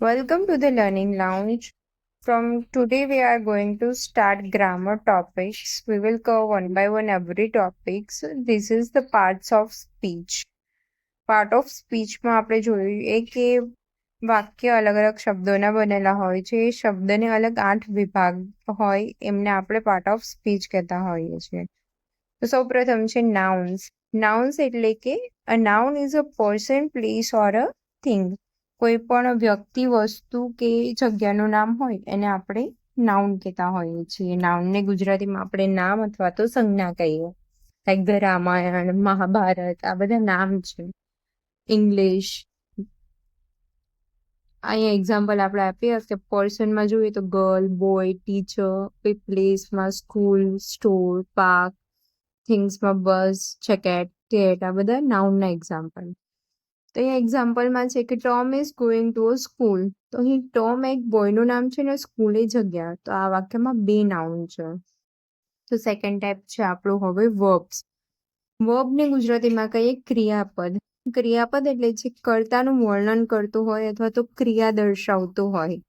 Welcome to the Learning Lounge. From today, we are going to start grammar topics. We will go one by one every topic. So this is the parts of speech. Part of સ્પીચમાં આપણે જોઈએ કે વાક્ય અલગ અલગ શબ્દોના બનેલા હોય છે. એ શબ્દને અલગ 8 વિભાગ હોય એમને આપણે પાર્ટ ઓફ સ્પીચ કહેતા હોઈએ છીએ. તો સૌપ્રથમ છે નાઉન્સ. નાઉન્સ એટલે કે a noun is a person, place or a thing. કોઈ પણ વ્યક્તિ, વસ્તુ કે જગ્યાનું નામ હોય એને આપણે નાઉન કહેતા હોઈએ છીએ. નાઉનને ગુજરાતીમાં આપણે નામ અથવા તો સંજ્ઞા કહીએ. લાઈક ધ રામાયણ, મહાભારત, આ બધા નામ છે. ઇંગ્લિશ, અહીંયા એક્ઝામ્પલ આપણે આપીએ કે પર્સનમાં જોઈએ તો ગર્લ, બોય, ટીચર, કોઈ પ્લેસમાં સ્કૂલ, સ્ટોર, પાર્ક, થિંગ્સમાં બસ, જેકેટ, કેટ, આ બધા નાઉનના એક્ઝામ્પલ. તો અહીંયા એક્ઝામ્પલમાં છે કે Tom is going to a school. તો અહીં ટોમ એક બોયનું નામ છે ને સ્કૂલ એ જગ્યા. તો આ વાક્યમાં 2 નાઉન છે. તો સેકન્ડ ટાઈપ છે આપણું હવે વર્બ્સ. વર્બને ગુજરાતીમાં કહીએ ક્રિયાપદ. ક્રિયાપદ એટલે જે કર્તાનું વર્ણન કરતું હોય અથવા તો ક્રિયા દર્શાવતું હોય.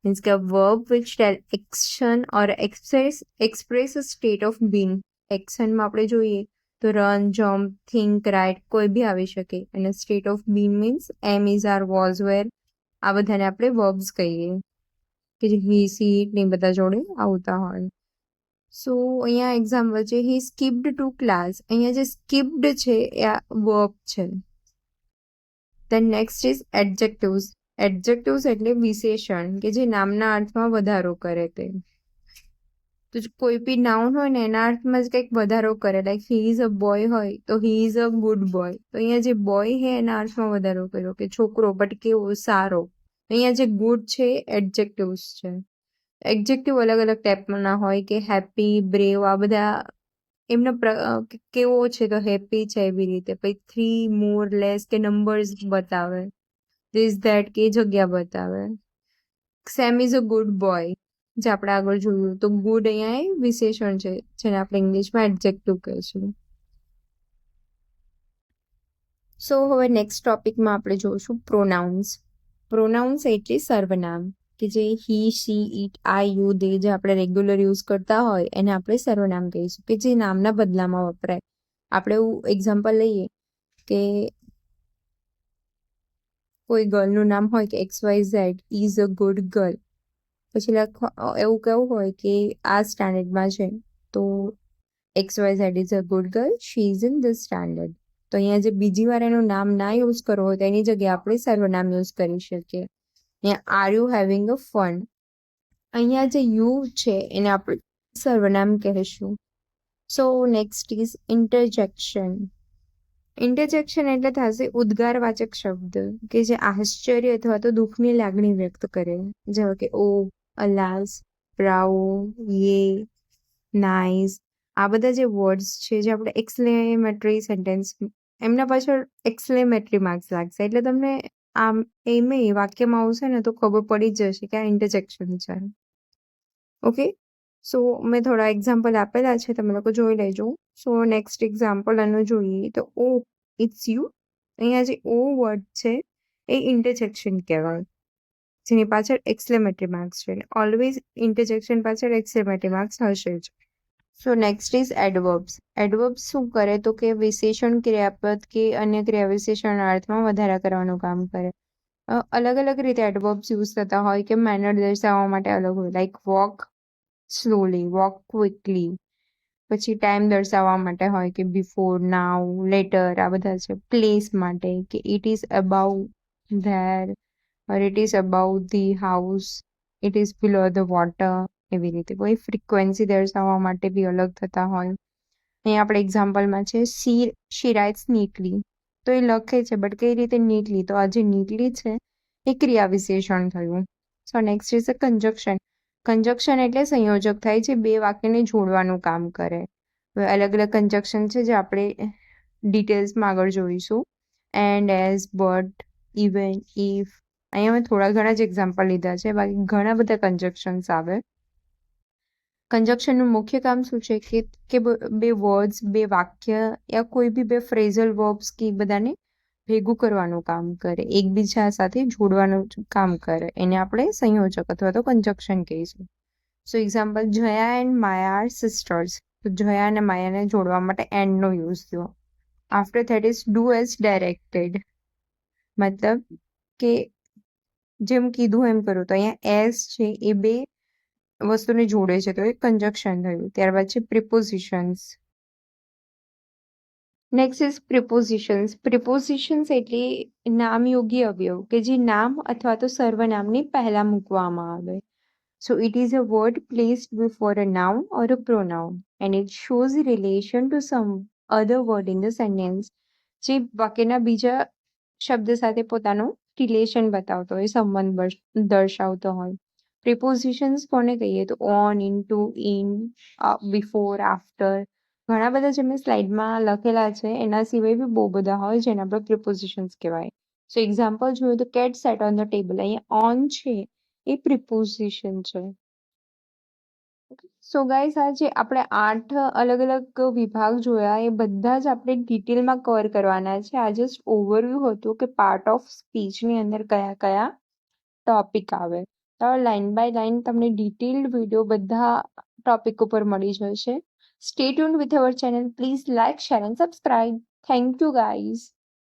મીન્સ કે verb which tell action or express a state of being. એક્શનમાં આપણે જોઈએ તો રન, જમ્પ, થિંક, રાઇટ કોઈ બી આવી શકે. અને state of being means am, is, are, was, were, આ બધાને આપણે વર્બ્સ કહીએ કે જે હી, સી ને બધા જોડે આવતા હોય. સો અહીંયા એક્ઝામ્પલ છે હી સ્કીપ્ડ ટુ ક્લાસ. અહીંયા જે સ્કીપ્ડ છે એ આ વર્બ છે. Than next is adjectives. Adjectives એટલે વિશેષણ કે જે નામના અર્થમાં વધારો કરે તે. તો કોઈ બી નાઉન હોય ને એના અર્થમાં જ કંઈક વધારો કરે. Like he is a boy હોય તો he is a good boy. તો અહીંયા જે બોય છે એના અર્થમાં વધારો કર્યો કે છોકરો, બટ કેવો, સારો. અહીંયા જે ગુડ છે એડજેક્ટિવ્સ છે. એડજેક્ટિવ અલગ અલગ ટાઈપના હોય કે હેપી, બ્રેવ, આ બધા એમનો કેવો છે તો હેપી છે એવી રીતે. પછી 3, મોર, લેસ કે નંબર્સ બતાવે. ધીસ, ધેટ કે જગ્યા બતાવે. Same is a good boy જે આપણે આગળ જોયું. તો ગુડ અહીંયા એ વિશેષણ છે જેને આપણે ઇંગ્લિશમાં એડજેક્ટિવ કહીશું. સો હવે નેક્સ્ટ ટોપિકમાં આપણે જોઈશું પ્રોનાઉન્સ. પ્રોનાઉન્સ એટલે સર્વનામ કે જે હી, શી, ઇટ, આઈ, યુ, દે જે આપણે રેગ્યુલર યુઝ કરતા હોય એને આપણે સર્વનામ કહીશું કે જે નામના બદલામાં વપરાય. આપણે એવું એક્ઝામ્પલ લઈએ કે કોઈ ગર્લનું નામ હોય કે XYZ is a good girl. પછી એવું કેવું હોય કે આ સ્ટાન્ડર્ડમાં છે તો XYZ is a good girl, she is in this standard. તો અહીંયા જે બીજી વાર એનું નામ ના યુઝ કરવું હોય તો એની જગ્યાએ આપણે સર્વનામ યુઝ કરી શકીએ. અહીંયા are you having a fun. અહીંયા જે યુ છે એને આપણે સર્વનામ કહીશું. So next is ઇન્ટરજેક્શન. ઇન્ટરજેક્શન એટલે થશે ઉદ્ગારવાચક શબ્દ કે જે આશ્ચર્ય અથવા તો દુઃખની લાગણી વ્યક્ત કરે. જેવા કે ઓ, અલાસ, બ્રાવો, યે, નાઇસ, આ બધા જે વર્ડ્સ છે જે આપણે એક્સક્લેમેટરી સેન્ટેન્સ એમના પાછળ એક્સક્લેમેટરી માર્ક્સ લાગશે એટલે તમને આમ એમે વાક્યમાં આવશે ને તો ખબર પડી જ જશે કે આ ઇન્ટરજેક્શન છે. ઓકે, સો મેં થોડા એક્ઝામ્પલ આપેલા છે, તમે લોકો જોઈ લેજો. સો નેક્સ્ટ એક્ઝામ્પલ આનું જોઈએ તો ઓ ઇટ્સ યુ. અહીંયા જે ઓ વર્ડ છે એ ઇન્ટરજેક્શન કહેવાય જેની પાછળ એક્સક્લેમેટરી માર્ક્સ છે. ઓલવેઝ ઇન્ટરજેક્શન પાછળ એક્સક્લેમેટરી માર્ક્સ હશે જ. So next is એડવર્બ્સ. એડવર્બ્સ શું કરે તો કે વિશેષણ, ક્રિયાપદ કે અન્ય ક્રિયા વિશેષણ અર્થમાં વધારા કરવાનું કામ કરે. અલગ અલગ રીતે એડવર્બ્સ યુઝ થતા હોય કે મેનર દર્શાવવા માટે અલગ હોય. Like walk slowly, walk quickly. પછી ટાઈમ દર્શાવવા માટે હોય કે બિફોર, નાઉ, લેટર, આ બધા છે. પ્લેસ માટે કે it is about there, or it is about the house, it is below the water, એવી રીતે. કોઈ ફ્રીક્વન્સી દર્શાવવા માટે બી અલગ થતા હોય. અહીંયા આપણે એક્ઝામ્પલમાં છે શી રાઇટ્સ નીટલી. તો એ લખે છે બટ કઈ રીતે નીટલી, તો આ જે નીટલી છે એ ક્રિયા વિશેષણ થયું. So next is a conjunction. Conjunction એટલે સંયોજક થાય છે, બે વાક્યને જોડવાનું કામ કરે. હવે અલગ અલગ કન્જક્શન છે જે આપણે ડિટેલ્સમાં આગળ જોઈશું. And, as, but, even, if. અહીંયા મેં થોડા ઘણા જ એક્ઝામ્પલ લીધા છે, બાકી ઘણા બધા કન્જક્શન્સ આવે. કન્જક્શનનું મુખ્ય કામ શું છે કે બે વર્ડ્સ, બે વાક્ય યા કોઈ બી બે ફ્રેઝલ વર્બ્સ કે બધાને ભેગું કરવાનું કામ કરે, એકબીજા સાથે જોડવાનું કામ કરે, એને આપણે સંયોજક અથવા તો કંજક્શન કહીશું. So example, Jaya and Maya are sisters. તો જયા અને માયાને જોડવા માટે એન્ડ નો યુઝ થયો. After that is do as directed, મતલબ કે જેમ કીધું એમ કરું. તો અહીંયા એઝ છે એ બે વસ્તુને જોડે છે, તો એ કંજક્શન થયું. ત્યારબાદ છે પ્રિપોઝિશન્સ. Next is પ્રિપોઝિશન્સ. પ્રિપોઝિશન્સ એટલે નામયોગી અવયવ કે જે નામ અથવા તો સર્વનામની પહેલા મૂકવામાં આવે. So it is a word placed before a noun or a pronoun and it shows a relation to some other word in the sentence. જે વાક્યના બીજા શબ્દ સાથે પોતાનું રિલેશન બતાવતો હોય, સંબંધ દર્શાવતો હોય. પ્રિપોઝિશન્સ કોને કહીએ? તો on, into, in, before, after. ઘણા બધા જે મેં સ્લાઇડમાં લખેલા છે એના સિવાય બી બહુ બધા હોય જેને આપણે પ્રિપોઝિશન્સ કહેવાય. સો એક્ઝામ્પલ જોઈએ તો cat sat on the table. અહીંયા ઓન છે એ પ્રિપોઝિશન છે. સો ગાઈસ, આ જે આપણે 8 અલગ અલગ વિભાગ જોયા એ બધા જ આપણે ડિટેલમાં કવર કરવાના છે. આ જસ્ટ ઓવરવ્યૂ હતું કે પાર્ટ ઓફ સ્પીચની અંદર કયા કયા ટોપિક આવે. તો લાઇન બાય લાઇન તમને ડિટેલ્ડ વિડીયો બધા ટોપિક ઉપર મળી જશે. Stay tuned with our channel. Please like, share and subscribe. Thank you guys.